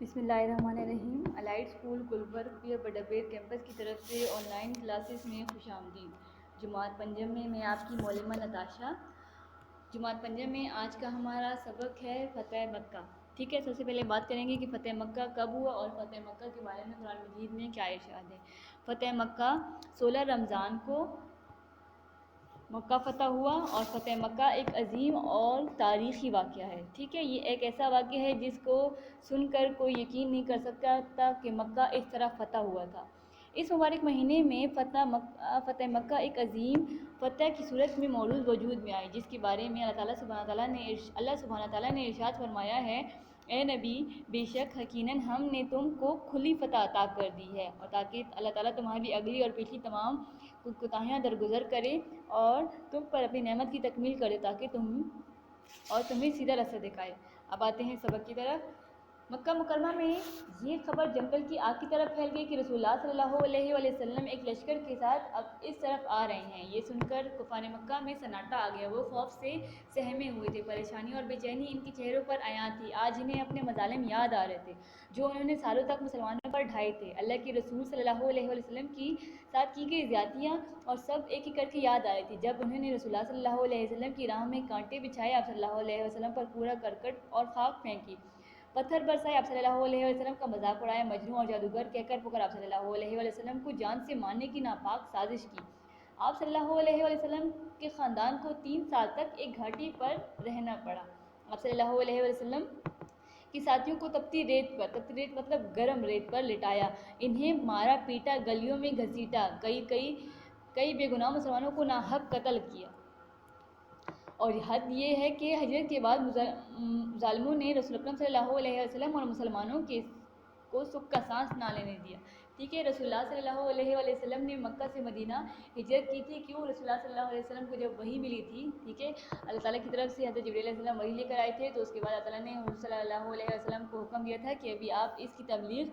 بسم اللہ الرحمن الرحیم۔ الائٹ اسکول گلبرگ پیر بڈابیر کیمپس کی طرف سے آن لائن کلاسز میں خوش آمدید۔ جماعت پنجم میں آپ کی معلمہ نتاشا۔ جماعت پنجم میں آج کا ہمارا سبق ہے فتح مکہ۔ ٹھیک ہے، سب سے پہلے بات کریں گے کہ فتح مکہ کب ہوا اور فتح مکہ کے بارے میں قرآن مجید میں کیا ارشاد ہے۔ فتح مکہ 16 رمضان کو مکہ فتح ہوا، اور فتح مکہ ایک عظیم اور تاریخی واقعہ ہے۔ ٹھیک ہے، یہ ایک ایسا واقعہ ہے جس کو سن کر کوئی یقین نہیں کر سکتا تھا کہ مکہ اس طرح فتح ہوا تھا۔ اس مبارک مہینے میں فتح مکہ ایک عظیم فتح کی صورت میں موجود وجود میں آئی، جس کے بارے میں اللہ سبحانہ تعالیٰ نے ارشاد فرمایا ہے، اے نبی، بے شک یقیناً ہم نے تم کو کھلی فتح عطا کر دی ہے، اور تاکہ اللہ تعالیٰ تمہاری اگلی اور پچھلی تمام کوتاہیاں درگزر کرے اور تم پر اپنی نعمت کی تکمیل کرے، تاکہ تمہیں سیدھا راستہ دکھائے۔ اب آتے ہیں سبق کی طرف۔ مکہ مکرمہ میں یہ خبر جنگل کی آگ کی طرف پھیل گئی کہ رسول اللہ صلی اللہ علیہ وآلہ وسلم ایک لشکر کے ساتھ اب اس طرف آ رہے ہیں۔ یہ سن کر کفار مکہ میں سناٹا آ گیا، وہ خوف سے سہمے ہوئے تھے، پریشانی اور بے چینی ان کے چہروں پر عیاں تھی۔ آج انہیں اپنے مظالم یاد آ رہے تھے جو انہوں نے سالوں تک مسلمانوں پر ڈھائے تھے۔ اللہ کے رسول صلی اللہ علیہ وآلہ وسلم کی ساتھ کی گئی زیادتیاں اور سب ایک ایک کر کے یاد آ رہی تھی۔ جب انہوں نے رسول اللہ صلی اللہ علیہ وسلم کی راہ میں کانٹے بچھائے، آپ صلی اللہ علیہ وسلم پر پورا کرکٹ اور خاک پھینکی، پتھر برسائے، آپ صلی اللہ علیہ وسلم کا مذاق اڑایا، مجنون اور جادوگر کہہ کر پکار آپ صلی اللہ علیہ وسلم کو جان سے مارنے کی ناپاک سازش کی، آپ صلی اللہ علیہ وسلم کے خاندان کو 3 سال تک ایک گھاٹی پر رہنا پڑا، آپ صلی اللہ علیہ وسلم کی ساتھیوں کو تپتی ریت مطلب گرم ریت پر لٹایا، انہیں مارا پیٹا، گلیوں میں گھسیٹا، کئی بے گناہ مسلمانوں کو ناحق قتل کیا۔ اور حد یہ ہے کہ ہجرت کے بعد ظالموں نے رسول اکرم صلی اللہ علیہ وسلم اور مسلمانوں کو سکھ کا سانس نہ لینے دیا۔ ٹھیک ہے، رسول اللہ صلی اللہ علیہ وآلہ وسلم نے مکہ سے مدینہ ہجرت کی تھی۔ کیوں؟ رسول اللہ صلی اللہ علیہ وسلم کو جب وحی ملی تھی، ٹھیک ہے، اللہ تعالیٰ کی طرف سے حضرت جبرائیل علیہ السلام وحی لے کر آئے تھے، تو اس کے بعد اللہ تعالیٰ نے حضور صلی اللہ علیہ وسلم کو حکم دیا تھا کہ ابھی آپ اس کی تبلیغ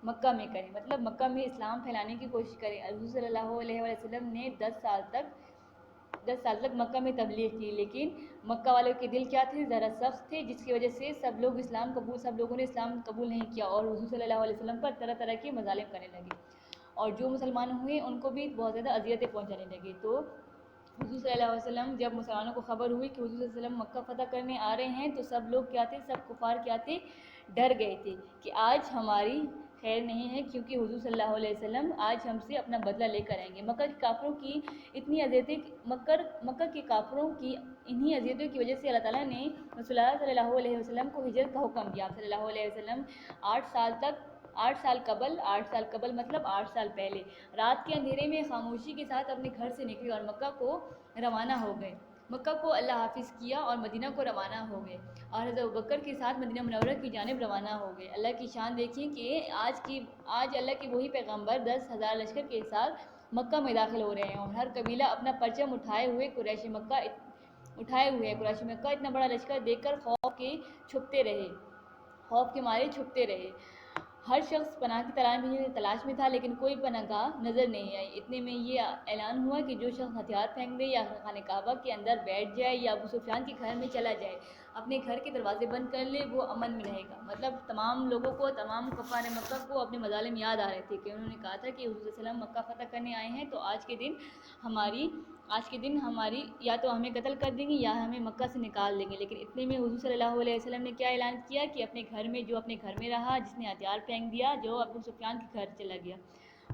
مکہ میں کریں، مطلب مکہ میں اسلام پھیلانے کی کوشش کریں۔ حضور صلی اللہ علیہ وسلم نے 10 سال تک مکہ میں تبلیغ کی، لیکن مکہ والوں کے دل کیا تھے؟ ذرا سخت تھے، جس کی وجہ سے سب لوگوں نے اسلام قبول نہیں کیا اور حضور صلی اللہ علیہ وسلم پر طرح طرح کے مظالم کرنے لگے، اور جو مسلمان ہوئے ان کو بھی بہت زیادہ اذیتیں پہنچانے لگے۔ تو حضور صلی اللہ علیہ وسلم جب مسلمانوں کو خبر ہوئی کہ حضور صلی اللہ علیہ وسلم مکہ فتح کرنے آ رہے ہیں، تو سب لوگ کیا تھے؟ سب کفار کیا تھے؟ ڈر گئے تھے کہ آج ہماری خیر نہیں ہے، کیونکہ حضور صلی اللہ علیہ وسلم آج ہم سے اپنا بدلہ لے کر آئیں گے۔ مکہ کے کافروں کی اتنی اذیتیں، مکہ کے کافروں کی انہی اذیتوں کی وجہ سے اللہ تعالیٰ نے رسول اللہ صلی اللہ علیہ وسلم کو ہجرت کا حکم دیا۔ آپ صلی اللہ علیہ وسلم 8 سال قبل مطلب 8 سال پہلے رات کے اندھیرے میں خاموشی کے ساتھ اپنے گھر سے نکلے اور مکہ کو روانہ ہو گئے، مکہ کو اللہ حافظ کیا اور مدینہ کو روانہ ہو گئے، اور حضرت ابوبکر کے ساتھ مدینہ منورہ کی جانب روانہ ہو گئے۔ اللہ کی شان دیکھیں کہ آج اللہ کے وہی پیغمبر 10,000 لشکر کے ساتھ مکہ میں داخل ہو رہے ہیں، اور ہر قبیلہ اپنا پرچم اٹھائے ہوئے قریش مکہ اتنا بڑا لشکر دیکھ کر خوف کے مارے چھپتے رہے۔ ہر شخص پناہ کی تلاش میں تھا، لیکن کوئی پناہ گاہ نظر نہیں آئی۔ اتنے میں یہ اعلان ہوا کہ جو شخص ہتھیار پھینک دے یا خانہ کعبہ کے اندر بیٹھ جائے یا ابو سفیان کے گھر میں چلا جائے، اپنے گھر کے دروازے بند کر لے، وہ امن میں رہے گا۔ مطلب تمام لوگوں کو، تمام کفار مکہ کو اپنے مظالم یاد آ رہے تھے کہ انہوں نے کہا تھا کہ حضور صلی اللہ علیہ وسلم مکہ فتح کرنے آئے ہیں، تو آج کے دن ہماری یا تو ہمیں قتل کر دیں گے یا ہمیں مکہ سے نکال دیں گے۔ لیکن اتنے میں حضور صلی اللہ علیہ وسلم نے کیا اعلان کیا کہ اپنے گھر میں رہا، جس نے ہتھیار پھینک دیا، جو ابو سفیان کے گھر چلا گیا،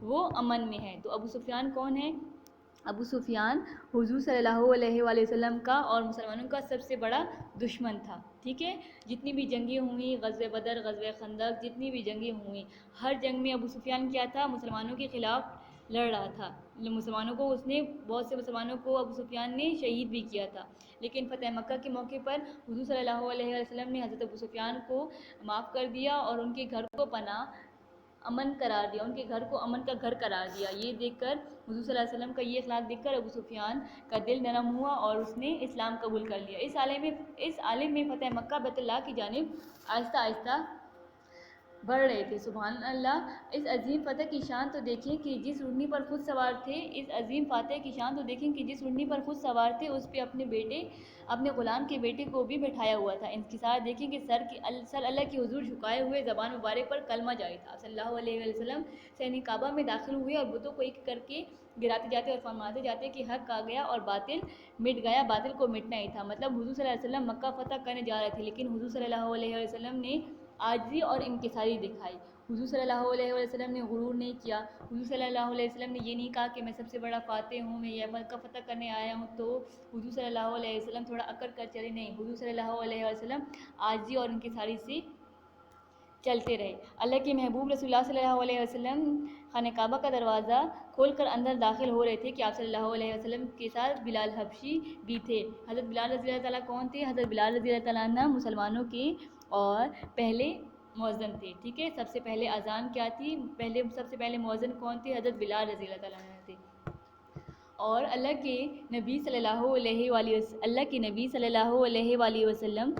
وہ امن میں ہے۔ تو ابو سفیان کون ہے؟ ابو سفیان حضور صلی اللہ علیہ وآلہ وسلم کا اور مسلمانوں کا سب سے بڑا دشمن تھا۔ ٹھیک ہے، جتنی بھی جنگیں ہوئیں، غزوہ بدر، غزوہ خندق، جتنی بھی جنگیں ہوئیں، ہر جنگ میں ابو سفیان کیا تھا؟ مسلمانوں کے خلاف لڑ رہا تھا۔ بہت سے مسلمانوں کو ابو سفیان نے شہید بھی کیا تھا، لیکن فتح مکہ کے موقع پر حضور صلی اللہ علیہ وسلم نے حضرت ابو سفیان کو معاف کر دیا اور ان کے گھر کو امن قرار دیا، ان کے گھر کو امن کا گھر قرار دیا۔ یہ دیکھ کر حضور صلی اللہ علیہ وسلم کا یہ اخلاق دیکھ کر ابو سفیان کا دل نرم ہوا اور اس نے اسلام قبول کر لیا۔ اس عالم میں فتح مکہ بیت اللہ کی جانب آہستہ آہستہ بڑھ رہے تھے. سبحان اللہ. اس عظیم فتح کی شان تو دیکھیں کہ جس اونٹنی پر خود سوار تھے. اس عظیم فاتح کی شان تو دیکھیں کہ جس اونٹنی پر خود سوار تھے اس پہ اپنے غلام کے بیٹے کو بھی بٹھایا ہوا تھا. انکسار دیکھیں کہ سر اللہ کی حضور جھکائے ہوئے زبان مبارک پر کلمہ جاری تھا. صلی اللہ علیہ وسلم صحن کعبہ میں داخل ہوئے اور بتوں کو ایک کر کے گراتے جاتے اور فرماتے جاتے کہ حق آ گیا اور باطل مٹ گیا. باطل کو مٹنا ہی تھا. مطلب حضور صلی اللہ علیہ وسلم مکہ فتح کرنے جا رہے تھے لیکن حضور صلی اللہ علیہ وسلم نے عاجزی اور انکساری دکھائی. حضور صلی اللہ علیہ وسلم نے غرور نہیں کیا. حضور صلی اللہ علیہ وسلم نے یہ نہیں کہا کہ میں سب سے بڑا فاتح ہوں, میں یہ مکہ فتح کرنے آیا ہوں تو حضور صلی اللہ علیہ وسلم تھوڑا اکڑ کر چلے. نہیں, حضور صلی اللہ علیہ وسلم عاجزی اور انکساری سے چلتے رہے. اللہ کے محبوب رسول اللہ صلی اللہ علیہ وسلم خانہ کعبہ کا دروازہ کھول کر اندر داخل ہو رہے تھے کہ آپ صلی اللہ علیہ وسلم کے ساتھ بلال حبشی بھی تھے. حضرت بلال رضی اللہ تعالیٰ کون تھے؟ حضرت بلال رضی اللہ تعالیٰ عنہ مسلمانوں کے اور پہلے مؤذن تھے. ٹھیک ہے, سب سے پہلے اذان کیا تھی؟ سب سے پہلے مؤذن کون تھے؟ حضرت بلال رضی اللہ تعالیٰ عنہ تھے. اور اللہ کے نبی صلی اللہ علیہ وسلم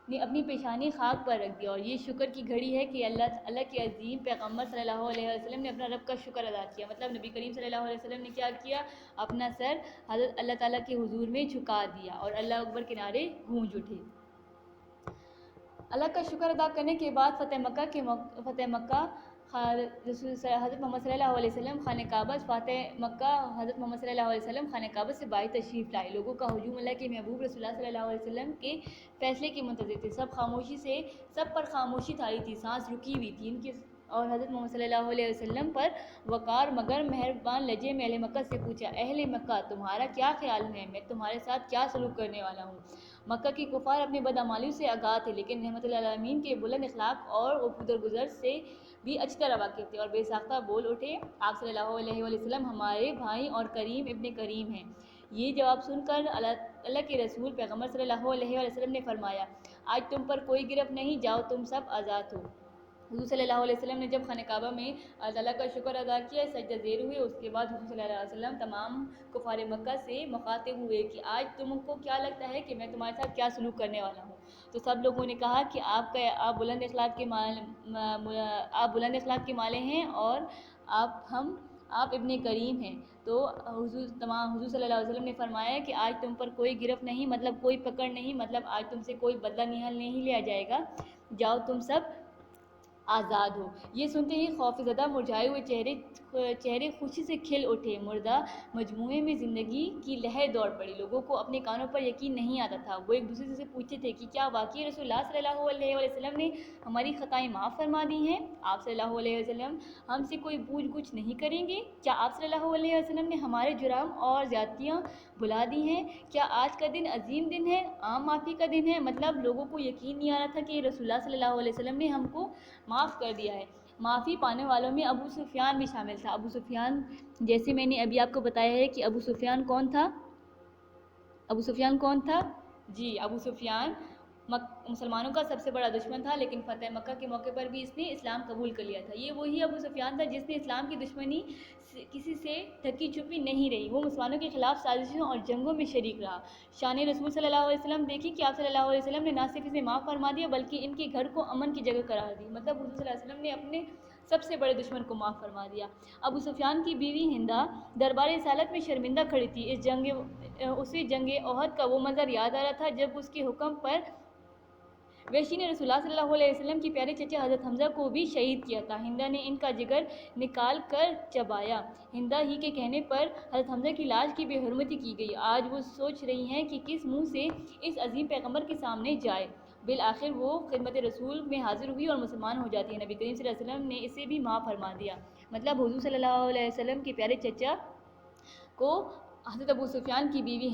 نے اپنی پیشانی خاک پر رکھ دیا. اور یہ شکر کی گھڑی ہے کہ اللہ کے عظیم پیغمبر صلی اللہ علیہ وسلم نے اپنا رب کا شکر ادا کیا. مطلب نبی کریم صلی اللہ علیہ وسلم نے کیا کیا؟ اپنا سر حضرت اللہ تعالیٰ کے حضور میں جھکا دیا اور اللہ اکبر کے نعرے گونج اٹھے. اللہ کا شکر ادا کرنے کے بعد فتح مکہ حضرت محمد صلی اللہ علیہ وسلم خانہ کعبہ فاتح مکہ حضرت محمد صلی اللہ علیہ وسلم خانہ کعبہ سے باہر تشریف لائے. لوگوں کا ہجوم اللہ کے محبوب رسول اللہ صلی اللہ علیہ وسلم کے فیصلے کے منتظر تھے. سب پر خاموشی تاری تھی, سانس رکی ہوئی تھی ان کی. اور حضرت محمد صلی اللہ علیہ وسلم پر وقار مگر مہربان لہجے میں اہل مکہ سے پوچھا, اہل مکہ تمہارا کیا خیال ہے؟ میں تمہارے ساتھ کیا سلوک کرنے والا ہوں؟ مکہ کے کفار اپنے بدعمالیوں سے آگاہ تھے لیکن رحمت للعالمین کے بلند اخلاق اور درگزر سے بھی اچھی طرح واقف تھے اور بے ساختہ بول اٹھے, آپ صلی اللہ علیہ وسلم ہمارے بھائی اور کریم ابن کریم ہیں. یہ جواب سن کر اللہ کے رسول پیغمبر صلی اللہ علیہ وسلم نے فرمایا, آج تم پر کوئی گرفت نہیں, جاؤ تم سب آزاد ہو. حضور صلی اللہ علیہ وسلم نے جب خانہ کعبہ میں اللہ کا شکر ادا کیا, سجدہ زیر ہوئے, اس کے بعد حضور صلی اللہ علیہ وسلم تمام کفار مکہ سے مخاطب ہوئے کہ آج تم کو کیا لگتا ہے کہ میں تمہارے ساتھ کیا سلوک کرنے والا ہوں؟ تو سب لوگوں نے کہا کہ آپ بلند اخلاق کے مالے ہیں اور آپ ابن کریم ہیں. تو حضور صلی اللہ علیہ وسلم نے فرمایا کہ آج تم پر کوئی گرفت نہیں, مطلب کوئی پکڑ نہیں, مطلب آج تم سے کوئی بدلہ نہیں لیا جائے گا, جاؤ تم سب آزاد ہو. یہ سنتے ہی خوف زدہ مرجھائے ہوئے چہرے خوشی سے کھل اٹھے. مردہ مجموعے میں زندگی کی لہر دوڑ پڑی. لوگوں کو اپنے کانوں پر یقین نہیں آتا تھا. وہ ایک دوسرے سے پوچھتے تھے کہ کیا واقعی رسول اللہ صلی اللہ علیہ وسلم نے ہماری خطائیں معاف فرما دی ہیں؟ آپ صلی اللہ علیہ وسلم ہم سے کوئی پوچھ گچھ نہیں کریں گے؟ کیا آپ صلی اللہ علیہ وسلم نے ہمارے جرام اور زیادتیاں بھلا دی ہیں؟ کیا آج کا دن عظیم دن ہے, عام معافی کا دن ہے؟ مطلب لوگوں کو یقین نہیں آ رہا تھا کہ رسول اللہ صلی اللہ علیہ وسلم نے ہم کو معاف کر دیا ہے. معافی پانے والوں میں ابو سفیان بھی شامل تھا. ابو سفیان, جیسے میں نے ابھی آپ کو بتایا ہے کہ ابو سفیان کون تھا؟ جی, ابو سفیان مسلمانوں کا سب سے بڑا دشمن تھا لیکن فتح مکہ کے موقع پر بھی اس نے اسلام قبول کر لیا تھا. یہ وہی ابو سفیان تھا جس نے اسلام کی دشمنی کسی سے ڈھکی چھپی نہیں رہی. وہ مسلمانوں کے خلاف سازشوں اور جنگوں میں شریک رہا. شان رسول صلی اللہ علیہ وسلم دیکھیں کہ آپ صلی اللہ علیہ وسلم نے نہ صرف اسے معاف فرما دیا بلکہ ان کے گھر کو امن کی جگہ قرار دی. مطلب حضور صلی اللہ علیہ وسلم نے اپنے سب سے بڑے دشمن کو معاف فرما دیا. ابو سفیان کی بیوی ہندا دربار رسالت میں شرمندہ کھڑی تھی. اسے جنگ احد کا وہ منظر یاد آ رہا تھا جب اس کے حکم پر وحشی نے رسول اللہ صلی اللہ علیہ وسلم کی پیارے چچا حضرت حمزہ کو بھی شہید کیا تھا. ہندا نے ان کا جگر نکال کر چبایا. ہندا ہی کے کہنے پر حضرت حمزہ کی لاش کی بے حرمتی کی گئی. آج وہ سوچ رہی ہیں کہ کس منہ سے اس عظیم پیغمبر کے سامنے جائے. بالآخر وہ خدمت رسول میں حاضر ہوئی اور مسلمان ہو جاتی ہے. نبی کریم صلی اللہ علیہ وسلم نے اسے بھی معاف فرما دیا. مطلب حضور صلی اللہ علیہ وسلم کے پیارے چچا کو حضرت ابو سفیان کی بیوی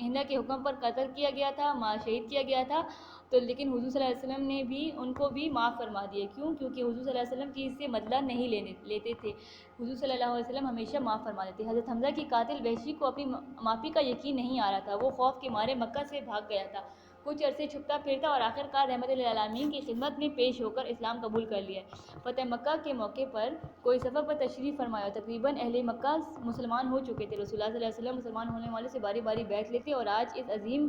ہندا کے حکم پر قتل کیا گیا تھا, شہید کیا گیا تھا. تو لیکن حضور صلی اللہ علیہ وسلم نے بھی ان کو بھی معاف فرما دیا. کیوں؟ کیونکہ حضور صلی اللہ علیہ وسلم کی اس سے بدلہ نہیں لیتے تھے. حضور صلی اللہ علیہ وسلم ہمیشہ معاف فرما دیتے. حضرت حمزہ کی قاتل وحشی کو اپنی معافی کا یقین نہیں آ رہا تھا. وہ خوف کے مارے مکہ سے بھاگ گیا تھا. کچھ عرصے چھپتا پھرتا اور آخرکار رحمت للعالمین کی خدمت میں پیش ہو کر اسلام قبول کر لیا. فتح مکہ کے موقع پر کوئی سفر پر تشریف فرمایا. تقریباً اہل مکہ مسلمان ہو چکے تھے. رسول اللہ صلی اللہ علیہ وسلم مسلمان ہونے والوں سے باری باری بیعت لیتے اور آج اس عظیم